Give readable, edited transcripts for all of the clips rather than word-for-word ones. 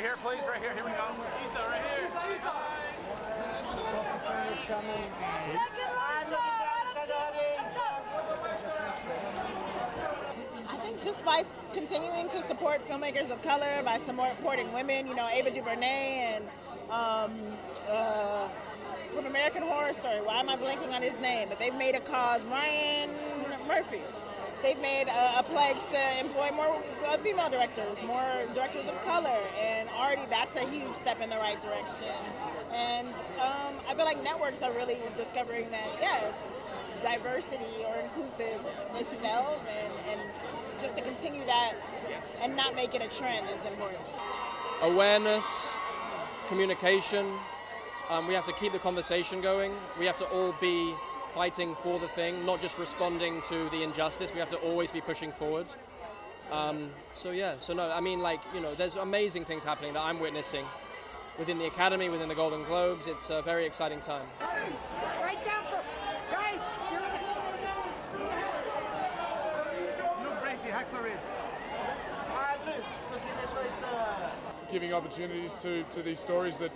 here, please. Right here. Here we go. Issa, right here. Issa. Coming. I think just by continuing to support filmmakers of color, by supporting women, you know, Ava DuVernay and from American Horror Story, why am I blanking on his name? But they've made a cause, Ryan Murphy. They've made a pledge to employ more female directors, more directors of color, and already that's a huge step in the right direction. And I feel like networks are really discovering that, yes, diversity or inclusiveness sells, and just to continue that and not make it a trend is important. Awareness, communication, we have to keep the conversation going. We have to all be fighting for the thing, not just responding to the injustice. We have to always be pushing forward. So no, I mean, like, you know, there's amazing things happening that I'm witnessing within the Academy, within the Golden Globes. It's a very exciting time. Right down for guys. Giving opportunities to these stories that,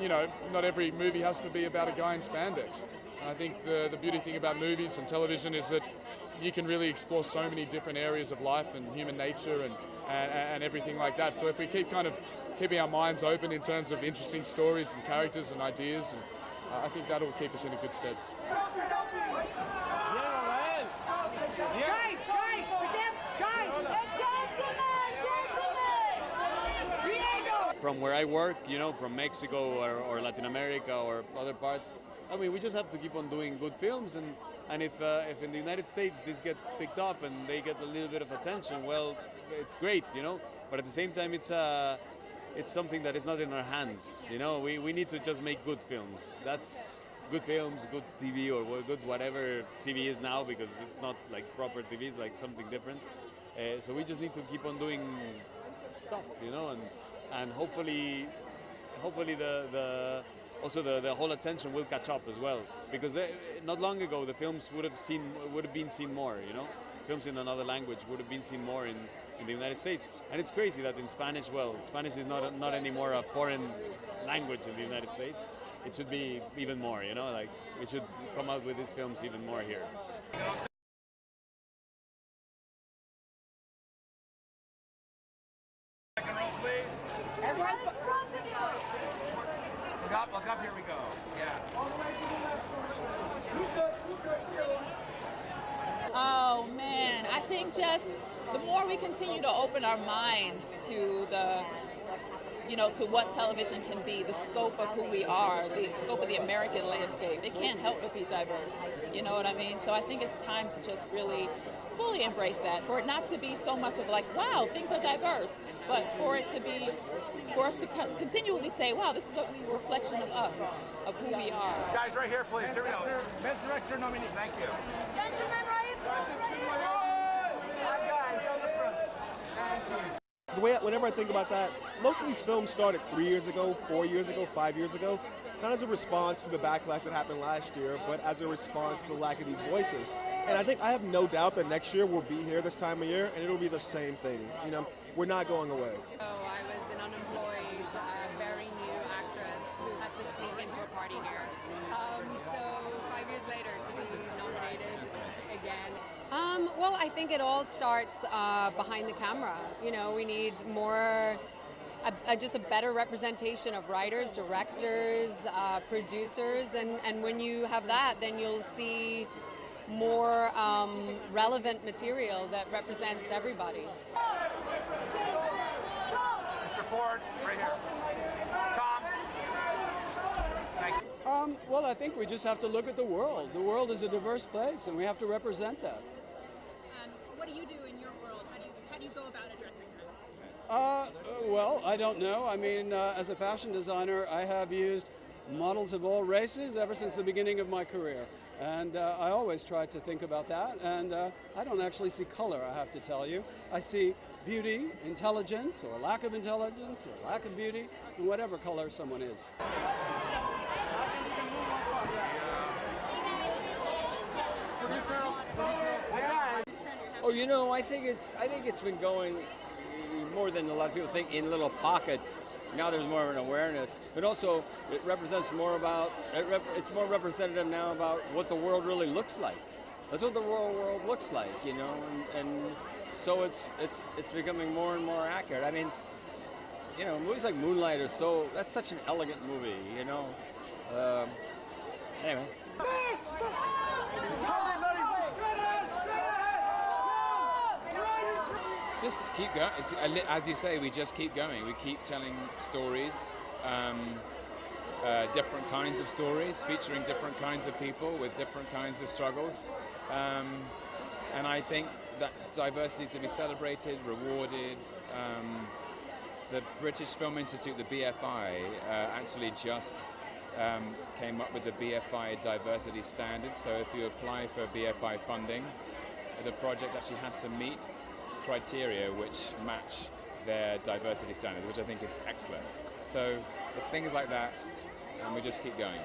you know, not every movie has to be about a guy in spandex. And I think the beauty thing about movies and television is that you can really explore so many different areas of life and human nature and everything like that. So if we keep kind of keeping our minds open in terms of interesting stories and characters and ideas, and I think that'll keep us in a good stead. From where I work, you know, from Mexico or Latin America or other parts, I mean, we just have to keep on doing good films, and if in the United States this get picked up and they get a little bit of attention, well, it's great, you know. But at the same time, it's something that is not in our hands, you know. We need to just make good films. That's good films, good TV, or good whatever TV is now, because it's not like proper TV, it's like something different. So we just need to keep on doing stuff, you know, and hopefully the whole attention will catch up as well, because not long ago the films would have been seen more, you know. Films in another language would have been seen more in the United States, and it's crazy that in Spanish, well, Spanish is not anymore a foreign language in the United States. It should be even more, you know, like we should come out with these films even more here. Look up, here we go. Yeah. Oh man, I think just the more we continue to open our minds to to what television can be, the scope of who we are, the scope of the American landscape, it can't help but be diverse. You know what I mean? So I think it's time to just really fully embrace that, for it not to be so much of like, wow, things are diverse, but for us to continually say, wow, this is a reflection of us, of who we are. Guys, right here, please. Here we go. Best director nominee. Thank you. Gentlemen, right here. Hi, guys. On the front. Thank you. Whenever I think about that, most of these films started 3 years ago, 4 years ago, 5 years ago, not as a response to the backlash that happened last year, but as a response to the lack of these voices. And I have no doubt that next year we'll be here this time of year, and it'll be the same thing. You know, we're not going away. Oh, I was an unemployed, very new actress who had to sneak into a party here. So 5 years later, to be nominated again. Well, I think it all starts behind the camera. You know, we need more, just a better representation of writers, directors, producers, and when you have that, then you'll see more relevant material that represents everybody. Mr. Ford, right here. Tom. Thank you. Well, I think we just have to look at the world. The world is a diverse place, and we have to represent that. What do you do in your world? How do you go about addressing that? Well, I don't know. I mean, as a fashion designer, I have used models of all races ever since the beginning of my career. And I always try to think about that. And I don't actually see color, I have to tell you. I see beauty, intelligence, or lack of intelligence, or lack of beauty, in whatever color someone is. Oh, you know, I think it's been going more than a lot of people think, in little pockets. Now there's more of an awareness, but also it represents more about, it's more representative now about what the world really looks like. That's what the world looks like, you know, and so it's becoming more and more accurate. I mean, you know, movies like Moonlight are that's such an elegant movie, you know. Anyway. Just keep going. As you say, we just keep going. We keep telling stories, different kinds of stories, featuring different kinds of people with different kinds of struggles. And I think that diversity is to be celebrated, rewarded. The British Film Institute, the BFI, actually just came up with the BFI diversity standard. So if you apply for BFI funding, the project actually has to meet criteria which match their diversity standard, which I think is excellent. So it's things like that, and we just keep going.